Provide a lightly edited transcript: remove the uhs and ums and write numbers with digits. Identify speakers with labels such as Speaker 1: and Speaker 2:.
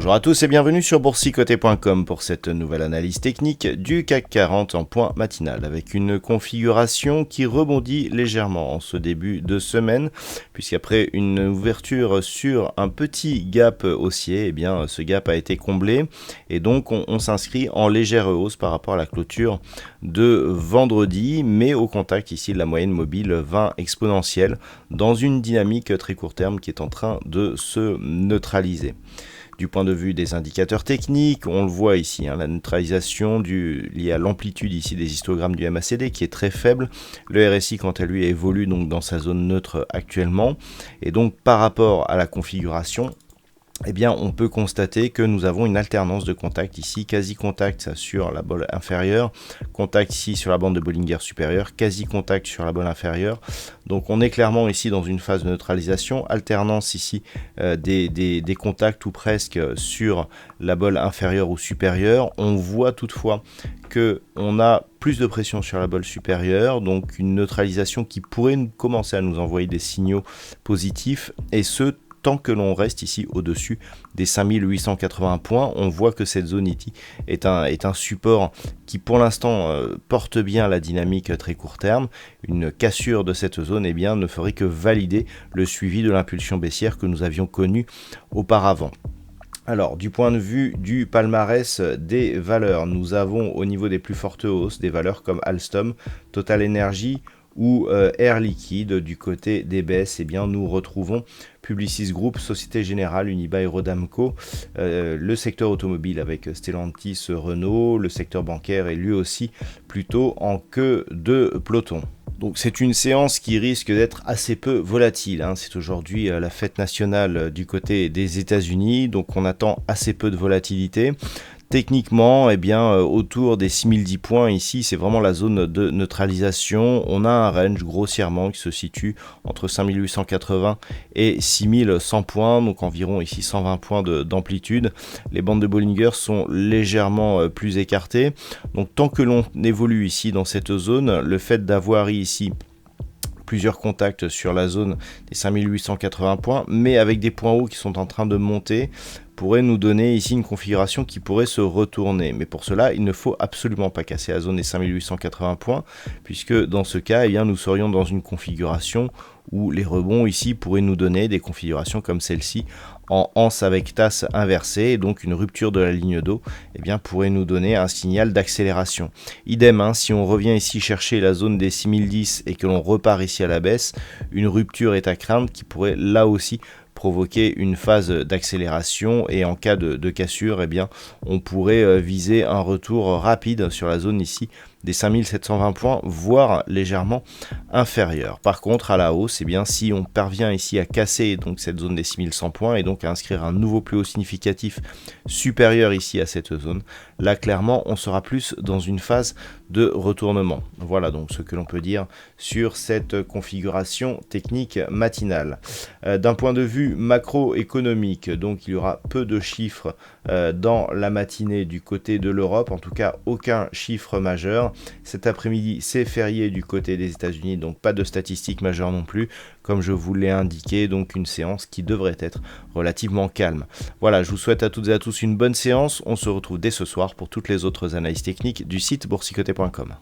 Speaker 1: Bonjour à tous et bienvenue sur boursicoté.com pour cette nouvelle analyse technique du CAC 40 en point matinal avec une configuration qui rebondit légèrement en ce début de semaine puisqu'après une ouverture sur un petit gap haussier, eh bien ce gap a été comblé et donc on s'inscrit en légère hausse par rapport à la clôture de vendredi, mais au contact ici de la moyenne mobile 20 exponentielle dans une dynamique très court terme qui est en train de se neutraliser. Du point de vue des indicateurs techniques, on le voit ici, la neutralisation liée à l'amplitude ici des histogrammes du MACD qui est très faible. Le RSI quant à lui évolue donc dans sa zone neutre actuellement. Et donc par rapport à la configuration, eh bien, on peut constater que nous avons une alternance de contact ici, quasi-contact sur la bande inférieure, contact ici sur la bande de Bollinger supérieure, quasi-contact sur la bande inférieure. Donc on est clairement ici dans une phase de neutralisation, alternance ici des contacts ou presque sur la bande inférieure ou supérieure. On voit toutefois qu'on a plus de pression sur la bande supérieure, donc une neutralisation qui pourrait commencer à nous envoyer des signaux positifs, et ce, tant que l'on reste ici au-dessus des 5880 points. On voit que cette zone ici est un support qui pour l'instant porte bien la dynamique très court terme. Une cassure de cette zone eh bien, ne ferait que valider le suivi de l'impulsion baissière que nous avions connue auparavant. Alors, du point de vue du palmarès des valeurs, nous avons au niveau des plus fortes hausses des valeurs comme Alstom, Total Energy ou Air Liquide. Du côté des baisses, eh bien, nous retrouvons Publicis Group, Société Générale, Unibail Rodamco, le secteur automobile avec Stellantis, Renault, le secteur bancaire est lui aussi plutôt en queue de peloton. Donc c'est une séance qui risque d'être assez peu volatile. C'est aujourd'hui la fête nationale du côté des États-Unis, donc on attend assez peu de volatilité. Techniquement, eh bien, autour des 6010 points ici, c'est vraiment la zone de neutralisation. On a un range grossièrement qui se situe entre 5880 et 6100 points, donc environ ici 120 points d'amplitude. Les bandes de Bollinger sont légèrement plus écartées. Donc tant que l'on évolue ici dans cette zone, le fait d'avoir ici plusieurs contacts sur la zone des 5880 points, mais avec des points hauts qui sont en train de monter, pourrait nous donner ici une configuration qui pourrait se retourner. Mais pour cela, il ne faut absolument pas casser la zone des 5880 points, puisque dans ce cas, eh bien, nous serions dans une configuration où les rebonds ici pourraient nous donner des configurations comme celle-ci en anse avec tasse inversée, et donc une rupture de la ligne d'eau eh bien, pourrait nous donner un signal d'accélération. Idem, si on revient ici chercher la zone des 6010 et que l'on repart ici à la baisse, une rupture est à craindre qui pourrait là aussi provoquer une phase d'accélération, et en cas de cassure, eh bien, on pourrait viser un retour rapide sur la zone ici des 5720 points, voire légèrement inférieur. Par contre, à la hausse, eh bien, si on parvient ici à casser donc cette zone des 6100 points et donc à inscrire un nouveau plus haut significatif supérieur ici à cette zone, là clairement on sera plus dans une phase de retournement. Voilà donc ce que l'on peut dire sur cette configuration technique matinale. D'un point de vue macroéconomique, donc il y aura peu de chiffres dans la matinée du côté de l'Europe, en tout cas aucun chiffre majeur. Cet après-midi c'est férié du côté des États-Unis, donc pas de statistiques majeures non plus, comme je vous l'ai indiqué, donc une séance qui devrait être relativement calme. Voilà, je vous souhaite à toutes et à tous une bonne séance. On se retrouve dès ce soir pour toutes les autres analyses techniques du site boursicoté.com.